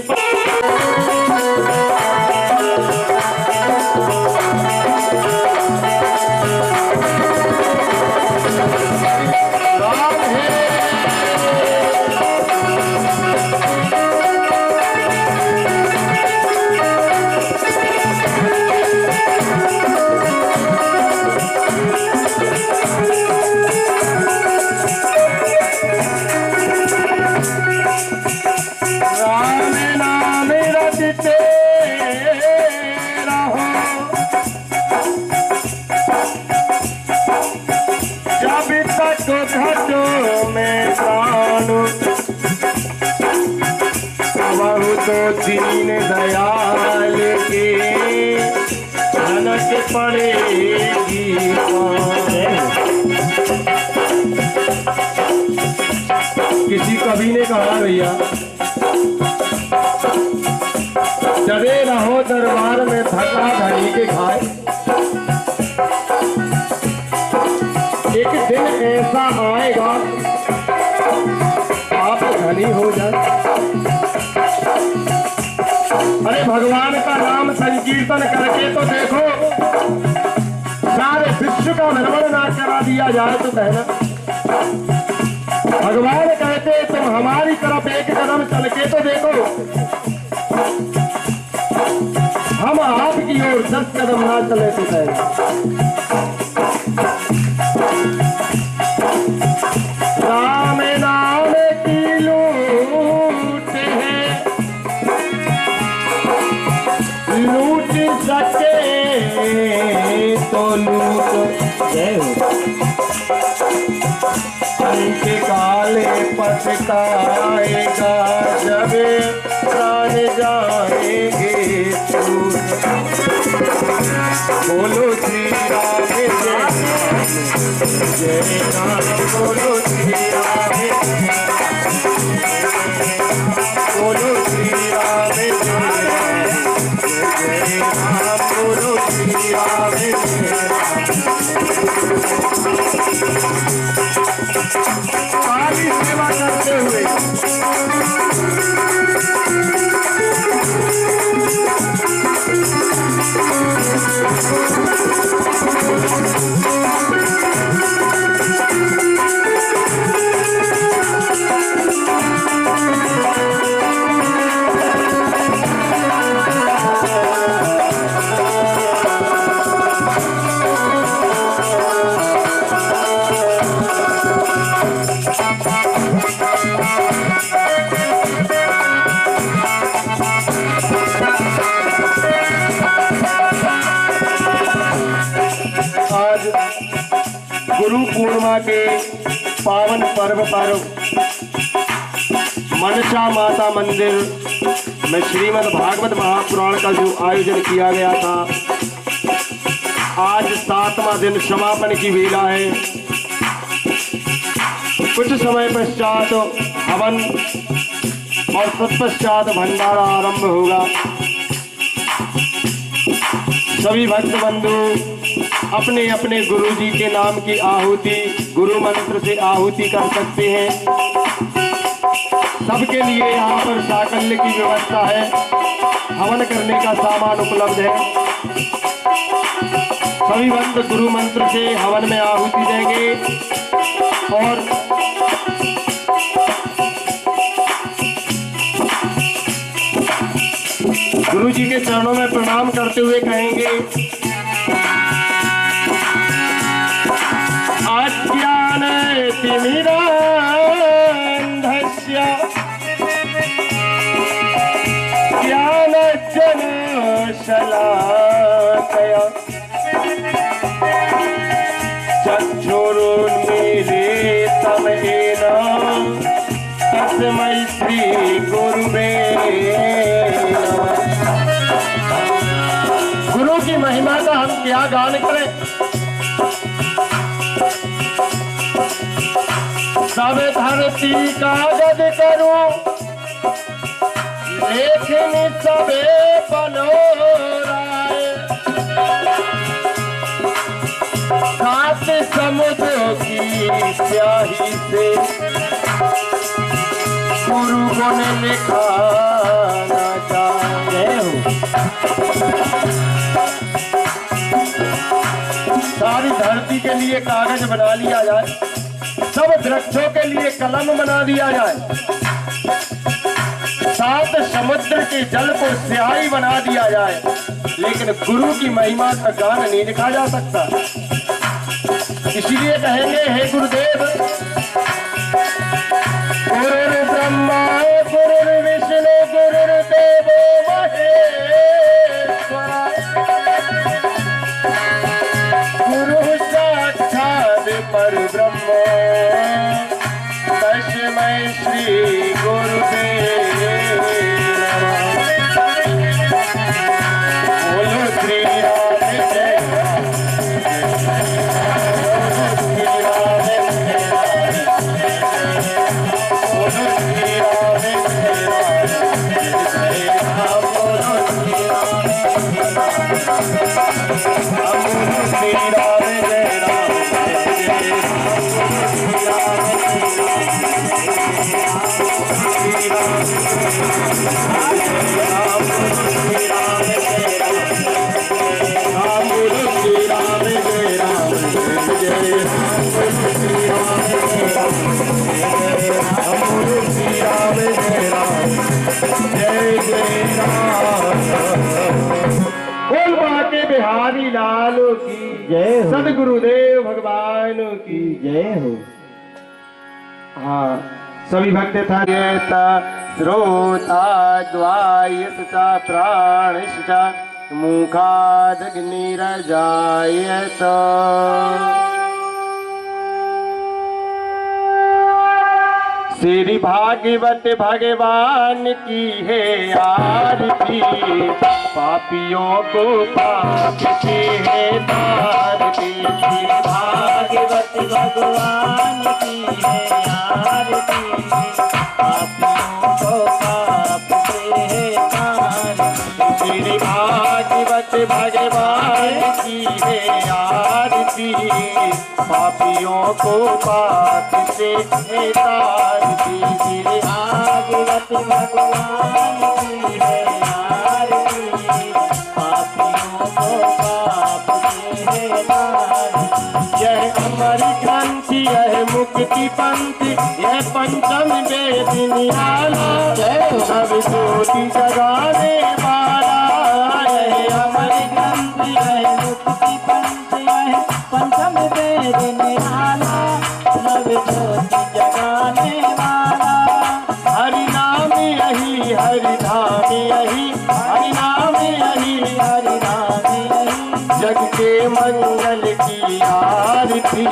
दीन दयाल के झलक पड़ेगी। किसी कवि ने कहा भैया, डरे रहो दरबार में धक्का धनी के खाए, एक दिन ऐसा आएगा आप धनी हो जाए। अरे भगवान का नाम संकीर्तन करके तो देखो, सारे विश्व का भ्रमण ना करा दिया जाए तो कहना। भगवान कहते तुम हमारी तरफ एक कदम चल के तो देखो, हम आपकी ओर 10 कदम ना चले तो कहना। राम नाम की लूट है, लूट सके तो लूट। जय हो। अंत काले पछताएगा जब प्राण जाएंगे दूर। बोलो श्री राम जय राम, बोलो श्री राम, बोलो श्री राम जय राम, बोलो श्री राम सारी सेवा करते हुए गुरु पूर्णिमा के पावन पर्व पर मनसा माता मंदिर में श्रीमद् भागवत महापुराण का जो आयोजन किया गया था, आज 7वां दिन समापन की वेला है। कुछ समय पश्चात हवन और तत्पश्चात भंडारा आरंभ होगा। सभी भक्त बंधु अपने अपने गुरु जी के नाम की आहुति गुरु मंत्र से आहुति कर सकते हैं। सबके लिए यहाँ पर साकल्य की व्यवस्था है, हवन करने का सामान उपलब्ध है। सभी भक्त गुरु मंत्र से हवन में आहुति देंगे और गुरु जी के चरणों में प्रणाम करते हुए कहेंगे, अज्ञान तिमिरान्धस्य ज्ञानज्ञान शलाकया चक्षुरुन्मीलितं येन तस्मै श्री गुरुवे नमः। गुरु की महिमा का हम क्या गान करें। सब धरती कागज करूं लेखन सबे पलोराए, सात समुद्र की स्याही से गुरु गुण लिखा न जाए। सारी धरती के लिए कागज बना लिया जाए, सब वृक्षों के लिए कलम बना दिया जाए, सात समुद्र के जल को स्याही बना दिया जाए, लेकिन गुरु की महिमा का गान नहीं लिखा जा सकता। इसलिए कहेंगे, हे गुरुदेव, गुरु ब्रह्मा गुरु विष्णु गुरुदेव महेश्वरा, गुरु साक्षात् परब्रह्म तस्मै श्री गुरुदेव नमः। बोलो श्री राम जय राम, श्री राम जय राम, बोलो श्री राम जय राम, बोलो श्री राम जय राम, बिहारी लाल की जय हो। सदगुरुदेव भगवान की जय हो। हाँ, सभी भक्त था श्रोता द्वायस च प्राणश च मुखादग्निरजायत। श्री भागवत भगवान की है आरती, पापियों को पाप से है तारती। श्री भागवत भगवान की है आरती, पापियों को पाप से है तारती। श्री भागवत भगवान की है आरती, पापियों को पाप से है तारती। श्री भागवत भगवान की है आरती, पापियों को पाप से है तारती। यह अमर ग्रंथि यह मुक्ति पंथी, यह पंचम वेद निराला, सब ज्योति जगाने वाला। यह अमर ग्रंथि यह मुक्ति पंथ यह पंचम वेद निराला, सब ज्योति जगाने वाला। हरि नाम यही हरि धाम यही, हरि नाम यही हरि नाम यही, जग के मंगल की आरती,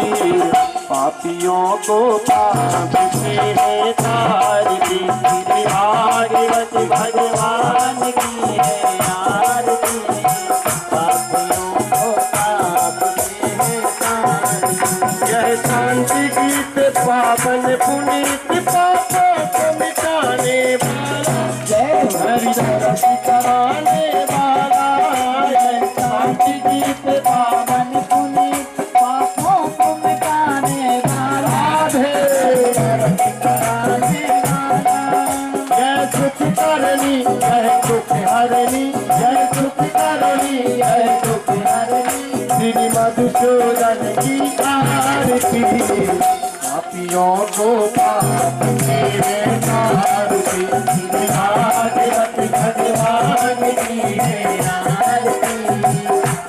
पापियों को पाप से है तारती। श्री भागवत भगवान की है आरती, पापियों को पाप से है तारती। यह शांति गीत पावन पुनीत पापों को मिटाने वाला, जय हरिदास कराने वाला। यह शांति गीत पावन पुनीत पापों को मिटाने वाला, कराने वाला। यह सुख करनी यह दुख हरनी, यह सुख करनी यह दुख हरनी। श्री मधुसूदन की आरती, पापियों को पाप से है तारती। श्री भागवत भगवान की है आरती,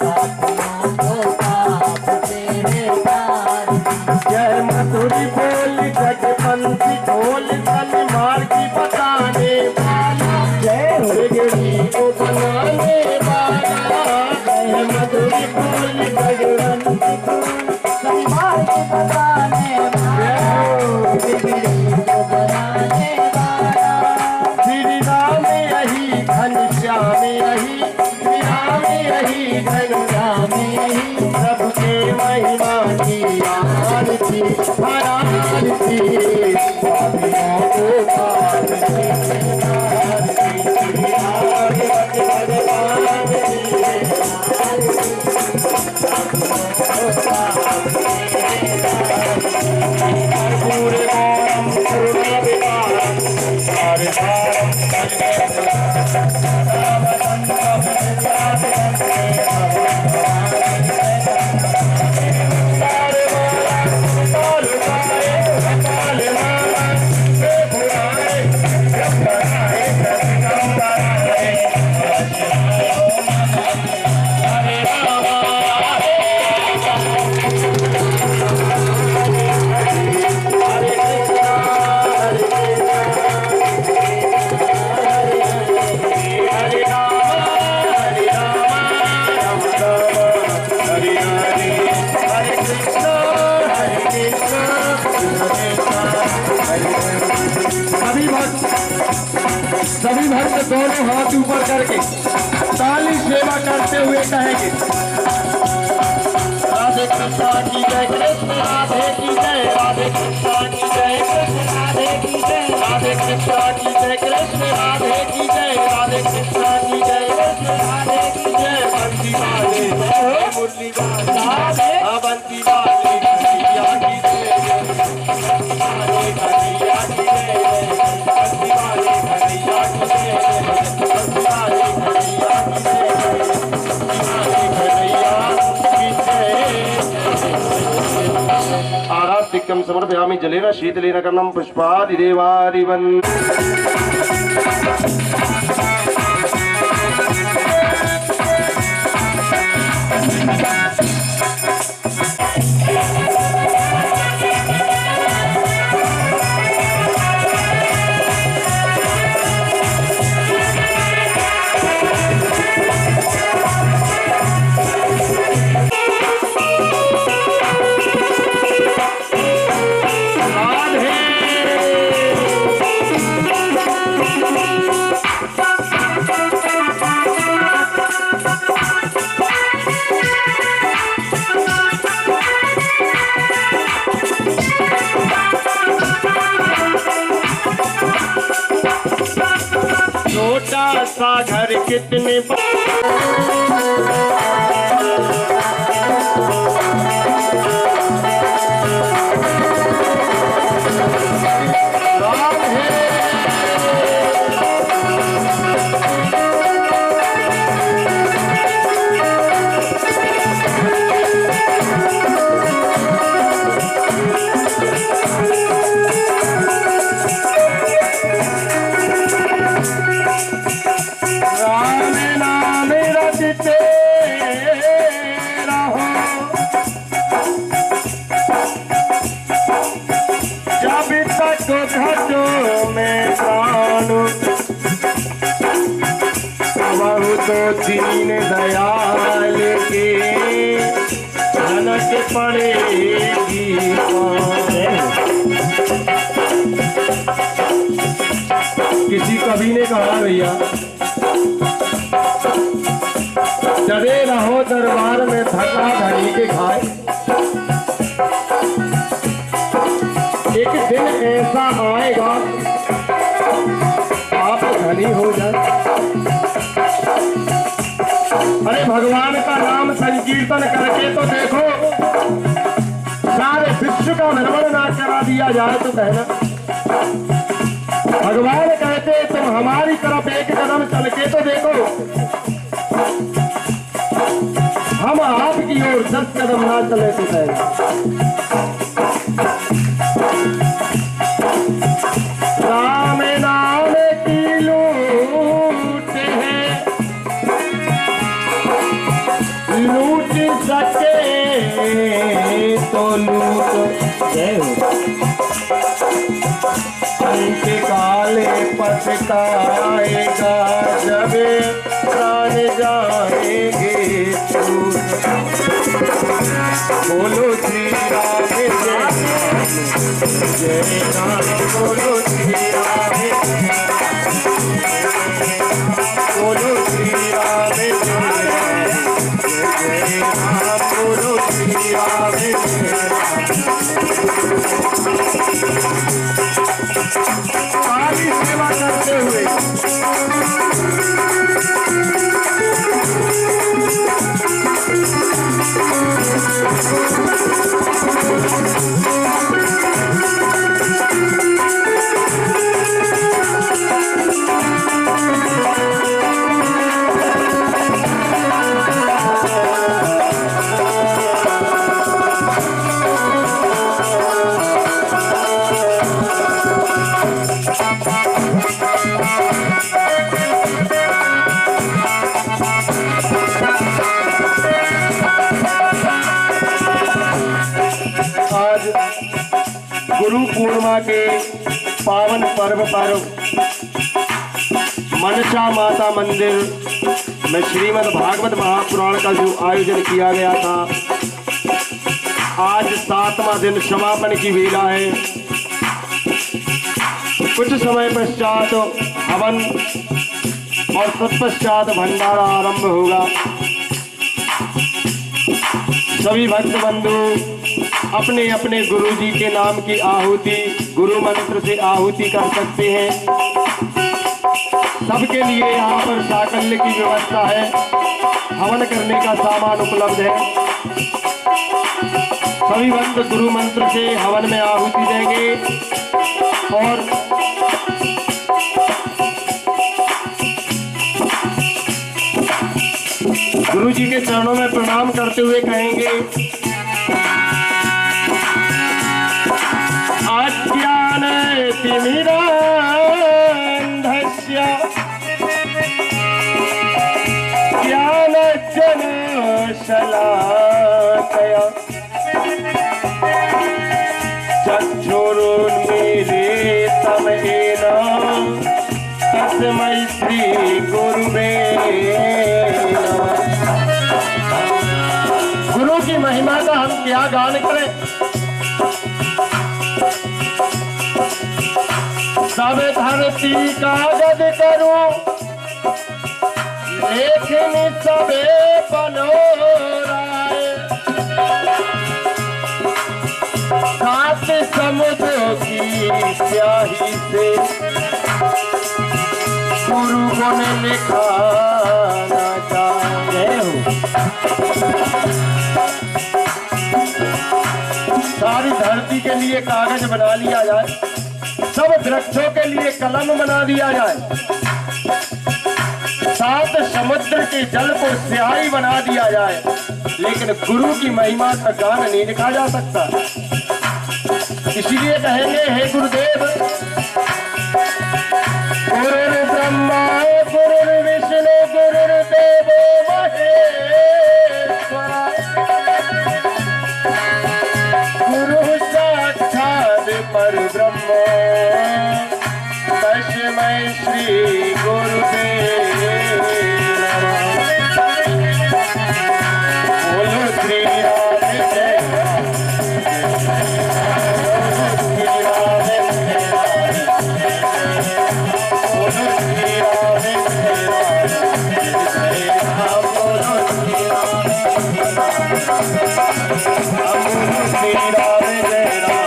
पापियों को पाप से है तारती। यह मधुरी बोल जगपंथी ढोल तन मार्गी बताने वाला, जय हो। बिगड़ी को बनाने वाला। यह मधुरी बोल भगवंती को संभाल के बताने वाला, बिगड़ी को बनाने वाला। श्री राम यही घन श्याम यही, श्री राम यही घन राम यही, प्रभु के महिमा की आरती, आरती। पापियों को पाप से तारती। श्री भागवत भगवान की है आरती, पूरे पूर्ण विकार सभी भक्त दोनों हाथ ऊपर करके ताली सेवा करते हुए कहेंगे, राधे कृष्णा की जय, कृष्ण राधे की जय, राधे कृष्णा की जय, कृष्ण राधे की जय, राधे कृष्णा की जय, कृष्ण राधे की जय, राधे कृष्णा की जय, कृष्ण राधे की जय। बंसी वाले मुरली वाले, बंसी वाले कन्हैया की जय, बंसी वाले कन्हैया की जय, बंसी वाले कन्हैया की जय, बंसी वाले कन्हैया की जय, आराधिक्यं समर्पयामि जलेन शीतलेन कर्णं पुष्पादिदेवादिवन्। छोटा सा घर कितने दीन दयाल के धनक पड़ेगी। किसी कवि ने कहा भैया, डरे रहो दरबार में धक्का धनी के खाए, एक दिन ऐसा आएगा आप धनी हो जाए। अरे भगवान का नाम संकीर्तन करके तो देखो, सारे विश्व का भ्रमण ना करा दिया जाए तो कहना। भगवान कहते तुम हमारी तरफ एक कदम चल के तो देखो, हम आपकी ओर 10 कदम ना चले तो कहना। राम नाम की लूट है, लूट सके तो लूट उनके काले पछताएगा जब प्राण जाएंगे छूट। बोलो श्री राम जय राम, बोलो श्री राम, बोलो श्री राम जय राम, बोलो श्री राम सारी सेवा करते हुए गुरु पूर्णिमा के पावन पर्व पर मनसा माता मंदिर में श्रीमद् भागवत महापुराण का जो आयोजन किया गया था, आज 7वां दिन समापन की वेला है। कुछ समय पश्चात हवन और तत्पश्चात भंडारा आरंभ होगा। सभी भक्त बंधु अपने अपने गुरु जी के नाम की आहुति गुरु मंत्र से आहुति कर सकते हैं। सबके लिए यहाँ पर साकल्य की व्यवस्था है, हवन करने का सामान उपलब्ध है। सभी भक्त गुरु मंत्र से हवन में आहुति देंगे और गुरु जी के चरणों में प्रणाम करते हुए कहेंगे, अज्ञान तिमिरान्धस्य ज्ञानञ्जन शलाकया चक्षुरुन्मीलितं येन तस्मै श्री गुरुवे नमः। गुरु की महिमा का हम क्या गान करें। सब धरती कागज करूं लेखनी सबे बनोराए, सात समुद्र की स्याही से गुरु को ने लिखा ना चाहे हो। सारी धरती के लिए कागज बना लिया जाए, सब वृक्षों के लिए कलम बना दिया जाए, 7 समुद्र के जल को स्याही बना दिया जाए, लेकिन गुरु की महिमा का गान नहीं लिखा जा सकता। इसलिए कहेंगे, हे गुरुदेव, गुरु ब्रह्मा गुरु विष्णु गुरुदेव महेश्वरा, गुरु साक्षात् परब्रह्म तस्मै श्री गुरुदेव नमः। बोलो श्री राम जय राम, श्री राम जय राम, बोलो श्री राम जय राम, बोलो श्री राम श्री राम जय राम,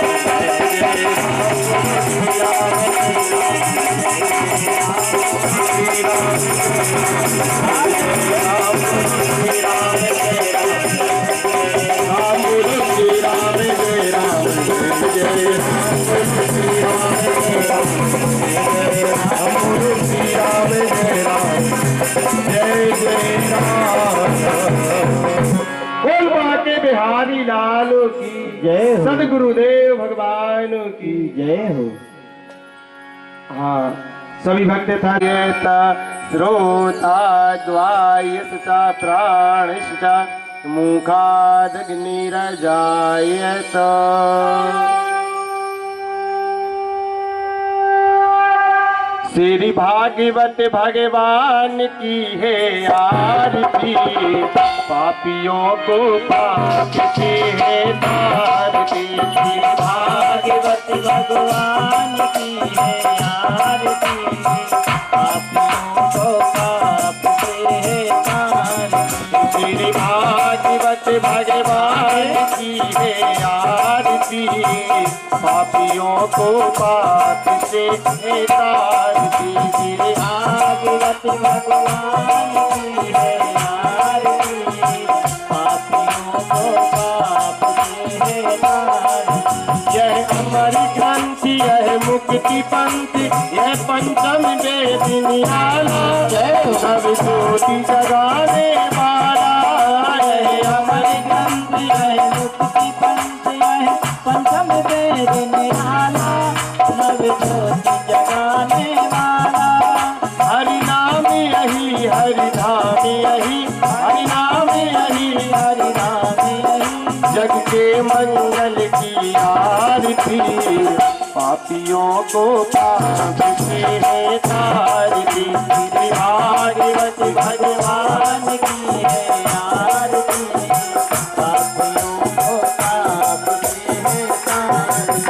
बिहारी लाल की जय, सदगुरुदेव भगवान की जय हो। हाँ, सभी भक्त था श्रोता द्वायस प्राणिश्च मुखादग्निरजायत। श्री भागवत भगवान की है आरती, पापियों को पाप से है तारती। श्री भागवत भगवान की है आरती, पापियों को पाप से है तारती। श्री भागवत भगवान की है आरती, पापियों को पाप से है तारती। श्री भागवत भगवान की है आरती, पापियों को पाप से है तारती। यह अमर ग्रंथि, यह मुक्ति पंथी, यह पंचम वेद निराला, सब ज्योति जगाने वाला। यह अमर ग्रंथि, यह मुक्ति पंथी, यह पंचम वेद निराला, सब ज्योति जगाने वाला। हरि नाम यही, हरि धाम यही, हरि नाम यही, हरि नाम यही। जग के मंगल की आरती, पीर पापियों को पाप से है तारती भागवत भगवान की है आरती पापियों को पाप से है तारती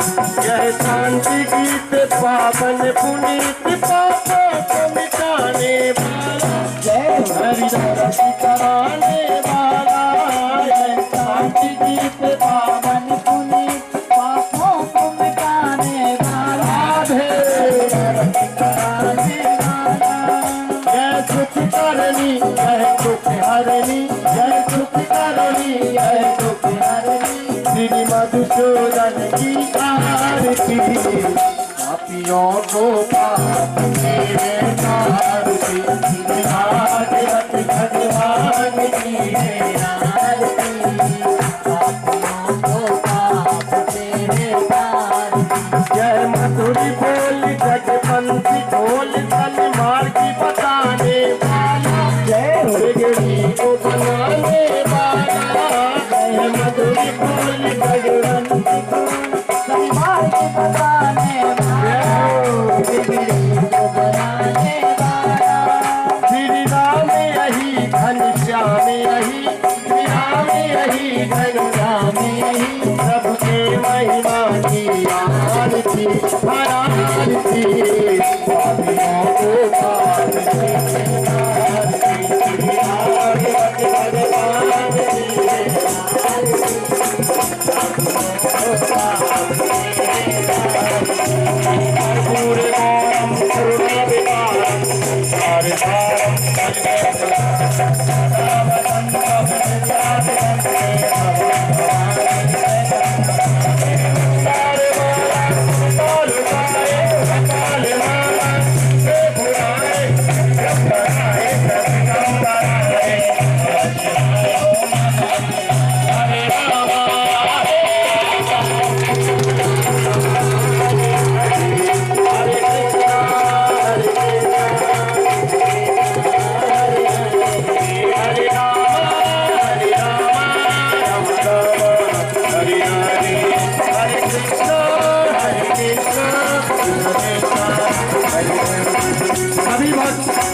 यह शांति गीत पावन पुनीत पापों को मिटाने वाला जय हरिदास कराने वाला है शांति गीत पावन पुनीत पापों को मिटाने वाला है कराने वाला जय सुख करनी जय दुख हरनी जय सुख करनी जय दुख हरनी श्री मधुसूदन की आरती पापियों को पाप से तारती भागवत भगवान की है आरती पापियों को पाप से तारती जय मधुरी बोल जगपंथी ढोल तल मार्गी बताने वाला जय बिगड़ी को बनाने वाला जय मधुरी बोल जगपंथी ढोल तल मार्गी बताने श्री राम यही घनश्याम यही श्री राम यही घनश्याम यही सबके महिमा की आरती आरती पापियों को पाप से आरती भागवत भगवान की पूरे नाम करुणा विकारम सारे सारम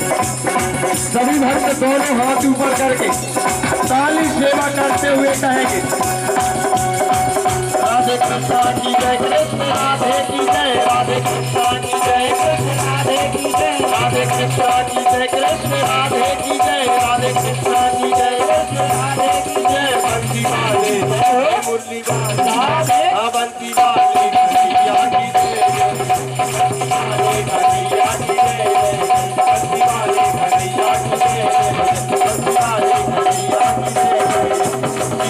सभी भक्त दोनों हाथ ऊपर करके ताली सेवा करते हुए कहेंगे राधे कृष्णा की जय कृष्ण राधे की जय राधे कृष्णा की जय कृष्ण राधे की जय राधे कृष्णा की जय कृष्ण राधे की जय राधे कृष्णा की जय कृष्ण राधे की जय बंसी वाले जय मुरली वाले बंसी वाले कन्हैया की जय बंसी वाले कन्हैया की जय बंसी वाले कन्हैया की जय बंसी वाले कन्हैया की जय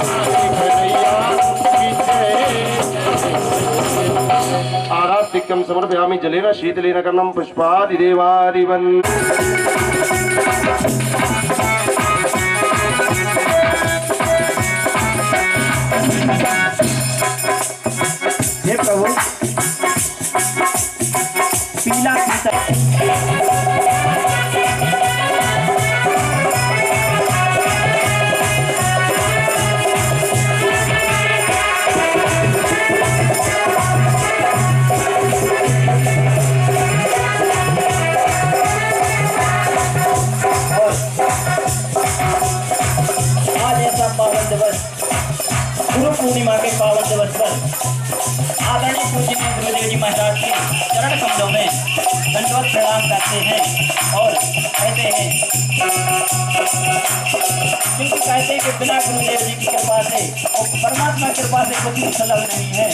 आराधिक्यं समर्पयामि जलेन शीतलेन कर्णं पुष्पादिदेवारिवन् हे प्रभु पीला गुरु पूर्णिमा के पावन दिवस पर आदरणीय पूजनीय गुरुदेव जी महाराज के चरण कमलों में दंडवत प्रणाम करते हैं और कहते हैं क्योंकि कहते हैं कि बिना गुरुदेव जी की कृपा से और परमात्मा की कृपा से कुछ भी संभव नहीं है।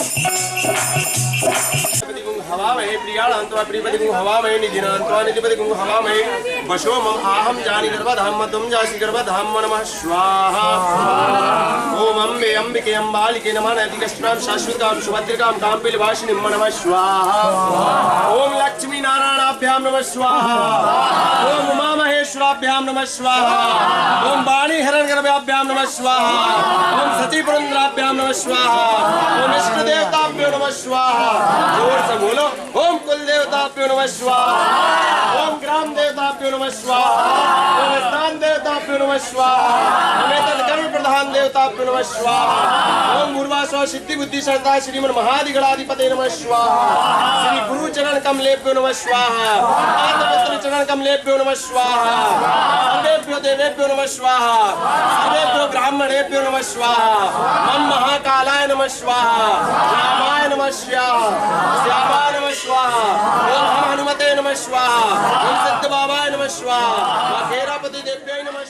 हवा में प्रियाणांतवा प्रियपति हवा में निधिनांतवा निधिपति हवा में बशो मम आहम जानी गर्भधाम तुम जासी गर्भधाम नमः स्वाहा ओम अम्बे अंबिके अंबालिके नमः नैतिकष्टाम शाश्वतकाम सुभद्रिकाम काम्पिलवासिनी नमः स्वाहा ओम लक्ष्मी नारायणाभ्याम नमः स्वाहा ओम उमा महेश्वराभ्याम नमः स्वाहा ओम वाणी हिरण गर्भाभ्याम नमः स्वाहा ओम सती पुरंदराभ्याम नमः स्वाहा ओम इष्ट देवताभ्यो नमः स्वाहा जोर से बोलो ओम कुलदेव देवताभ्यो नमः स्वाहा ओम ग्राम देवताभ्यो नमः स्वाहा ओम स्थान देवताभ्यो नमः स्वाहा ओम एतद् प्रधान देवताभ्यो नमः स्वाहा ओम पूर्वासो सिद्धि बुद्धि सदा श्रीमन महादिगणाधिपते नमः स्वाहा श्री गुरु चरण कमलेभ्यो नमः स्वाहा आत्मपत्र चरण कमलेभ्यो नमः स्वाहा सर्वेभ्यो देवेभ्यो नमः स्वाहा सर्वेभ्यो ब्राह्मणेभ्यो नमः स्वाहा मम महाकालाय नमः स्वाहा रामाय नमः स्वाहा श्यामाय नमः स्वाहा ओम हनुमते नमः स्वाहा ओम सिद्ध बाबाय नमः स्वाहा खेरापति देव्याय नमः